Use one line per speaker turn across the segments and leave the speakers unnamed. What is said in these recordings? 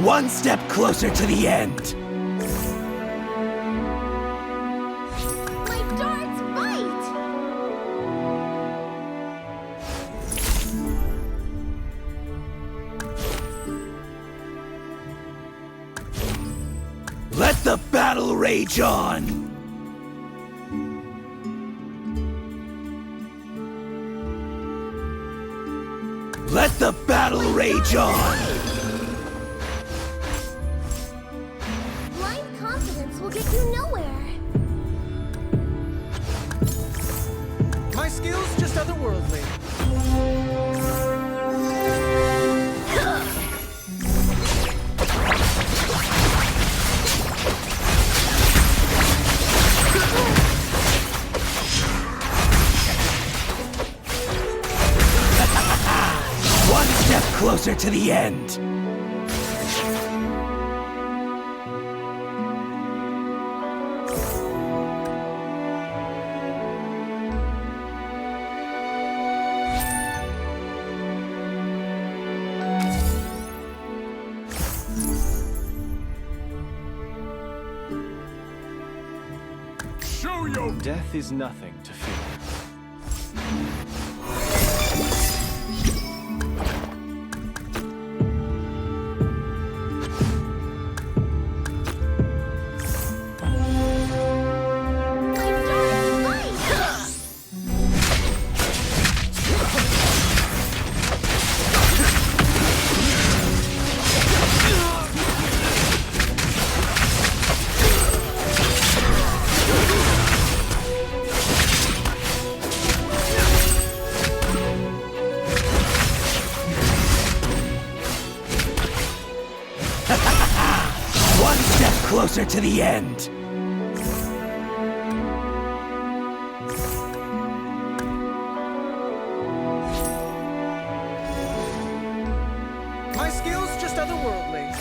One step closer to the end.
My darts bite!
Let the battle rage on! Let the battle rage on!
Blind confidence will get you nowhere.
My skill's just otherworldly.
One step closer to the end.
Show your
Death is nothing to fear.
My darts bite!
One step closer to the end.
My skill's just otherworldly.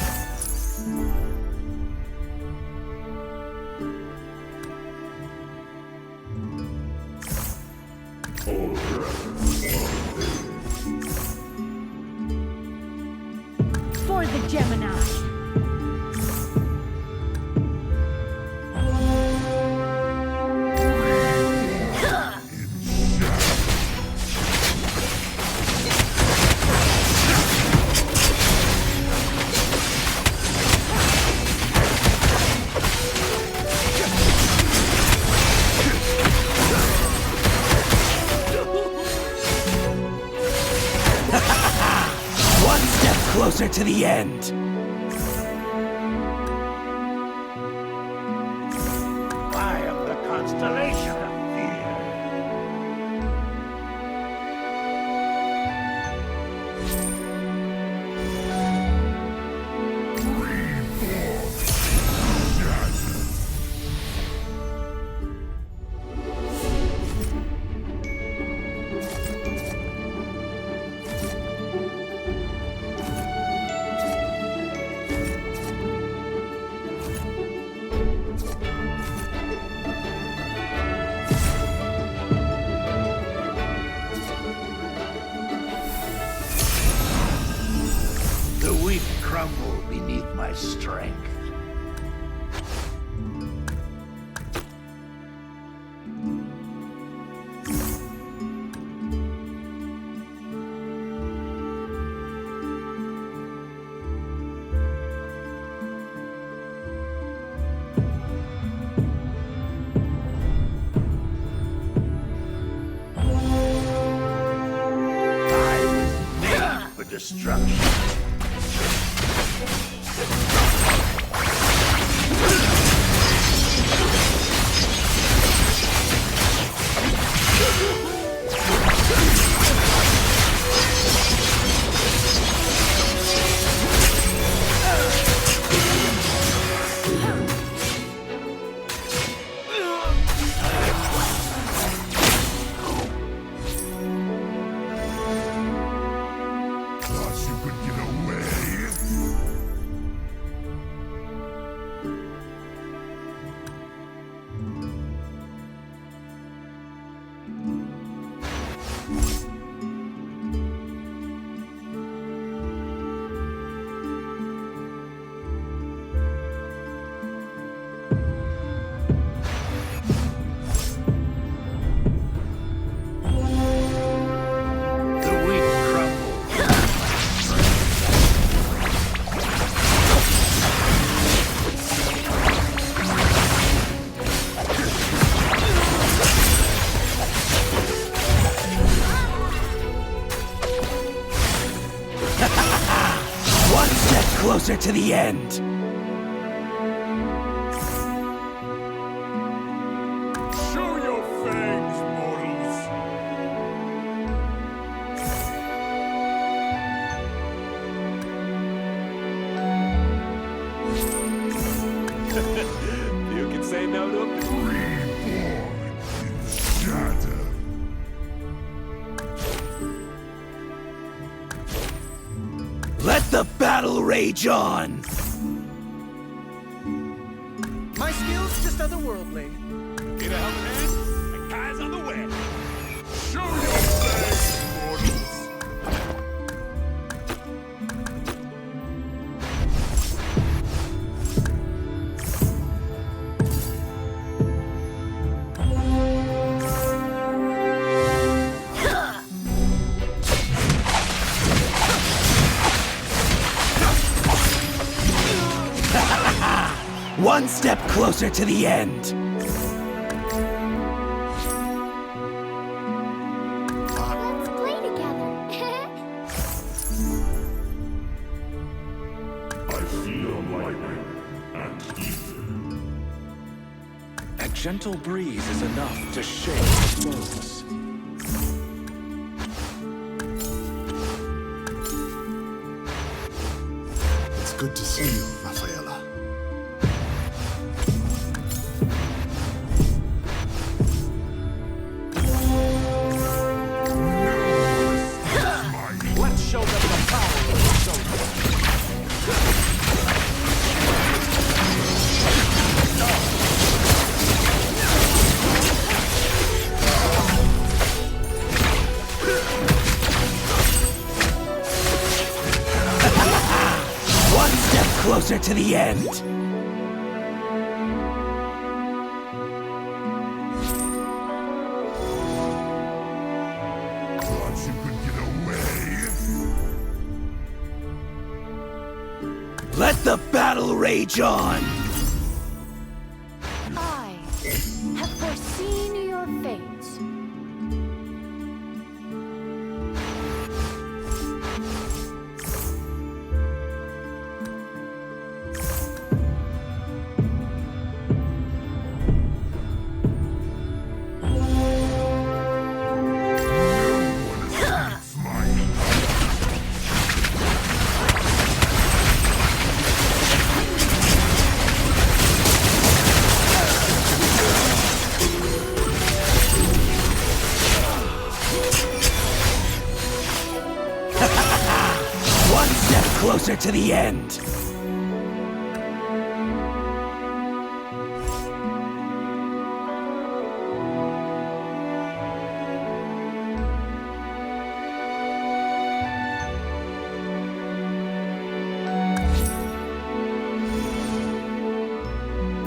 For the Gemini.
One step closer to the end.
I am the constellation of fear. The weak crumble beneath my strength. I was made for destruction. Thought you could get away?
closer to the end.
Show your fangs, mortals! You can say no to a
Let the battle rage on!
My skill's just otherworldly.
Need a helping hand? The guy's on the way. Show your fangs, mortals!
One step closer to the end.
Let's play together.
I feel lightning and ether.
A gentle breeze is enough to shake the stones.
It's good to see you, Rafaela.
Let's show them the power of the soldier.
One step closer to the end.
Thought you could get away?
Let the battle rage on!
I have foreseen your fates.
It's mine.
One step closer to the end.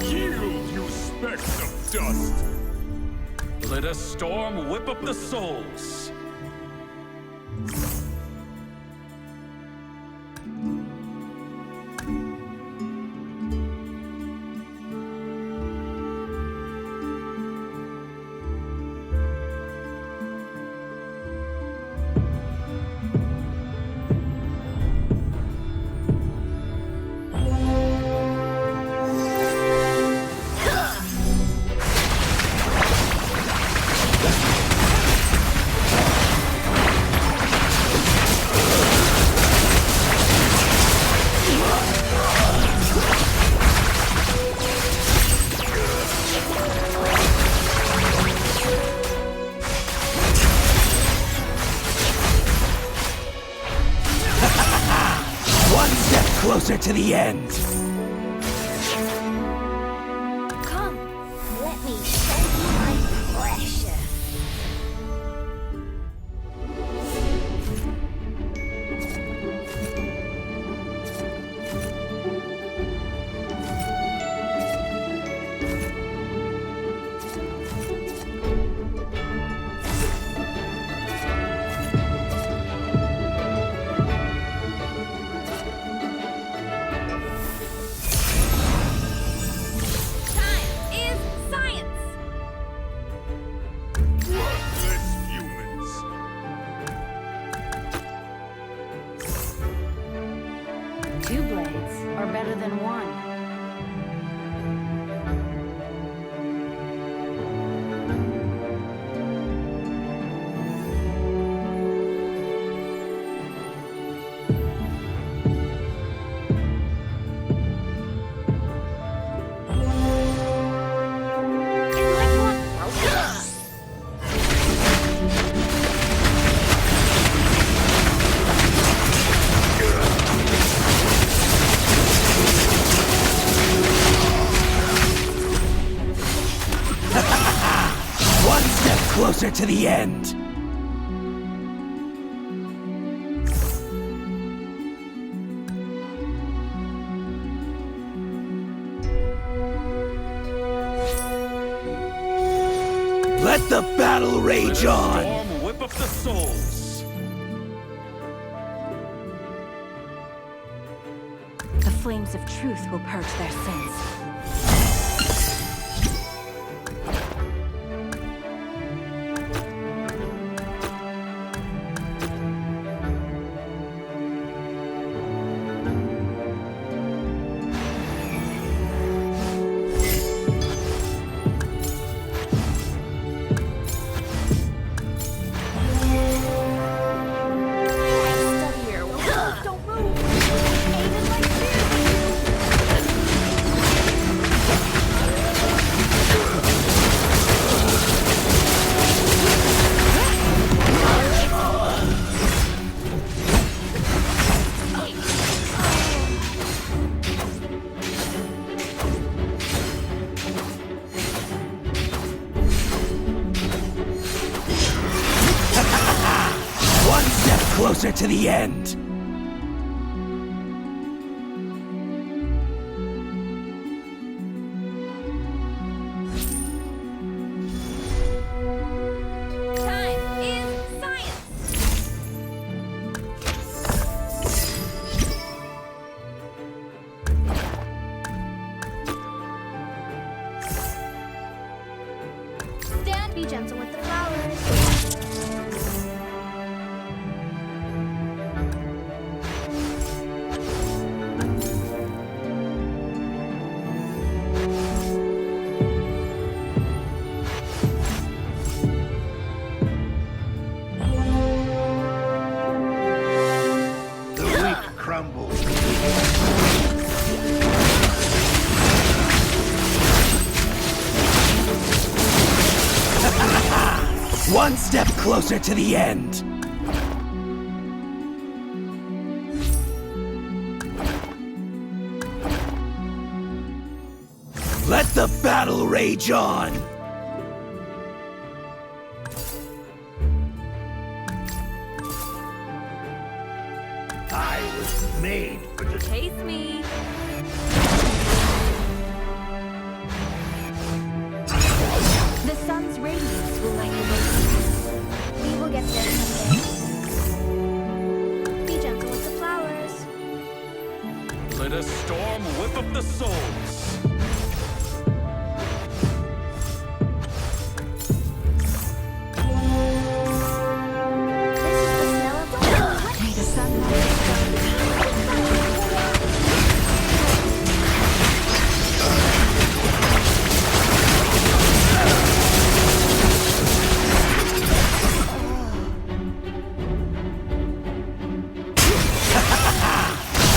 Yield, you specks of dust!
Let a storm whip up the souls.
One step closer to the end.
Come, let me show you my pressure. better than one.
Closer to the end. Let the battle rage on.
Storm whip up the souls.
The flames of truth will purge their sins.
Closer to the end.
Time is science. Stand, be gentle with the flowers.
One step closer to the end. Let the battle rage on.
I was made for this.
Chase me. The sun's radiance will light the way. We will get there someday. Be gentle with the flowers.
Let a storm whip up the souls.
This is the smell of the May the sunlight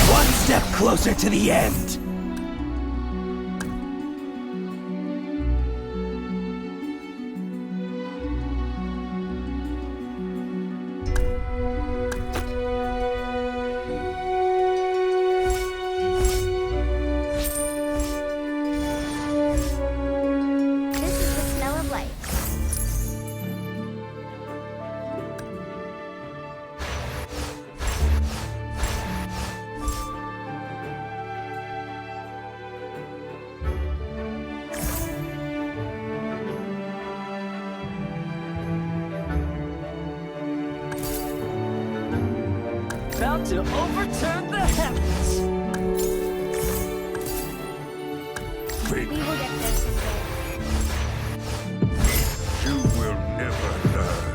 One step closer to the end.
This is the smell of life.
About to overturn the heavens.
We will get there someday.
You will never learn.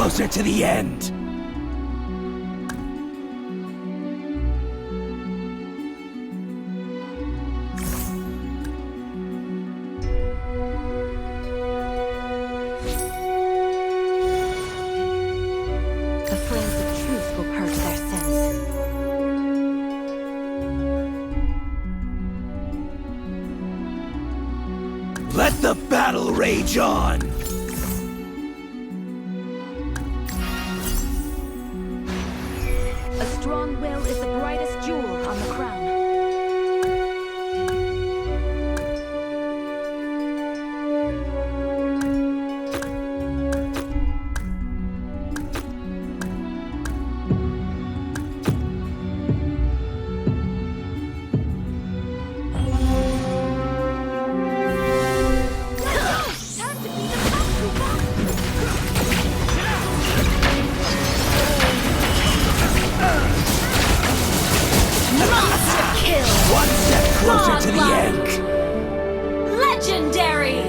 closer to the end.
The flames of truth will purge their sins.
Let the battle rage on!
A strong will is the brightest jewel on the crown.
One step closer to the end.
Legendary!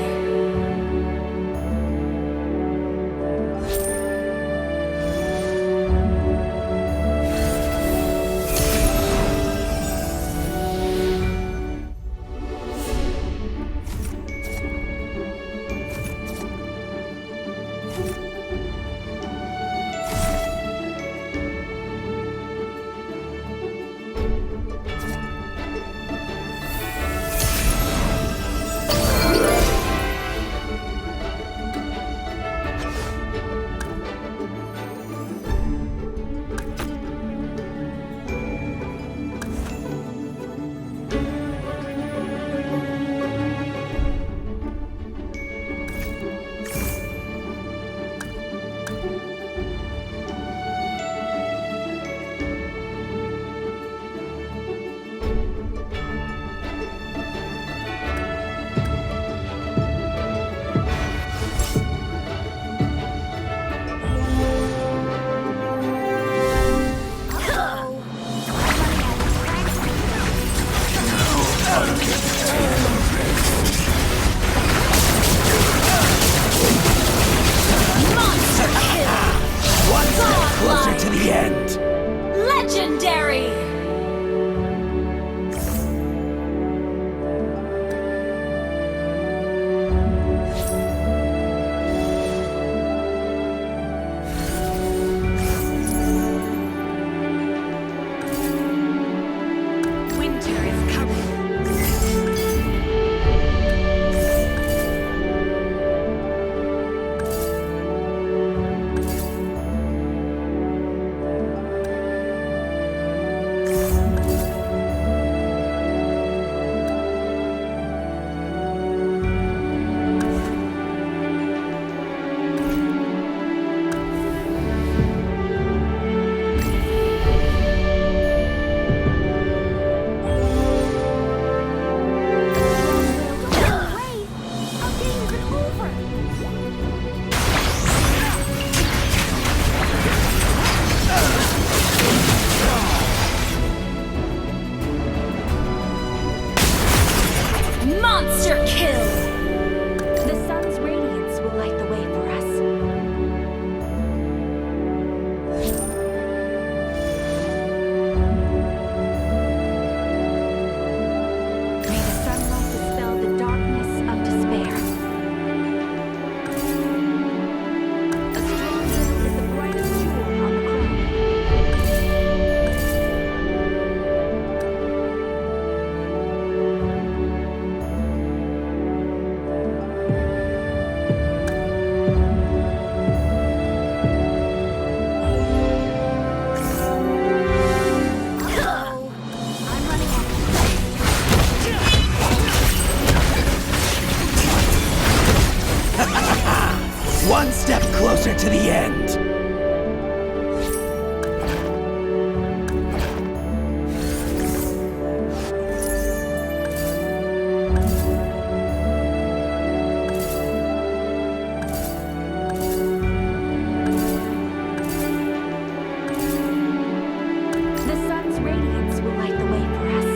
One step closer to the end.
Legendary! Winter is coming. Monster kill! The sun's radiance will light the way for us. May the sunlight dispel the darkness of despair. A strong will is the brightest jewel on the crown. I'm running out of
One step closer to the end.
The sun's radiance will light the way for us.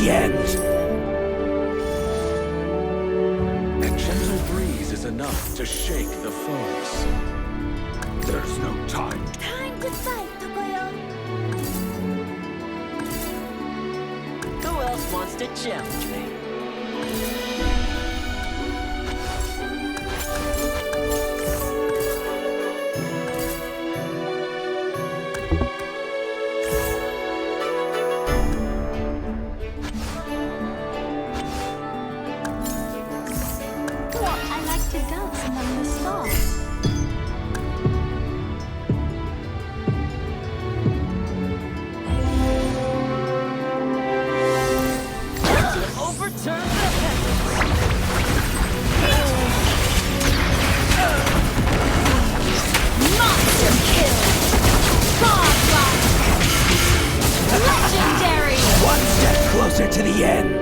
the end.
A gentle breeze is enough to shake the foes.
There's no time.
Time to fight, Tokoyo.
Who else wants to challenge me?
I like to dance among the stars.
Overturn the heavens!
Monster kill! Godlike! Legendary!
One step closer to the end.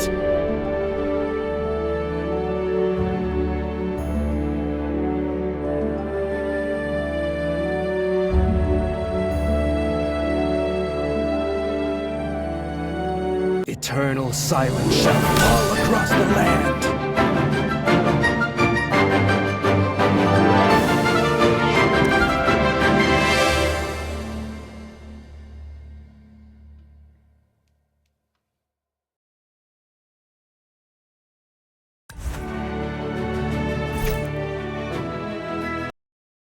Eternal silence shall fall across the land.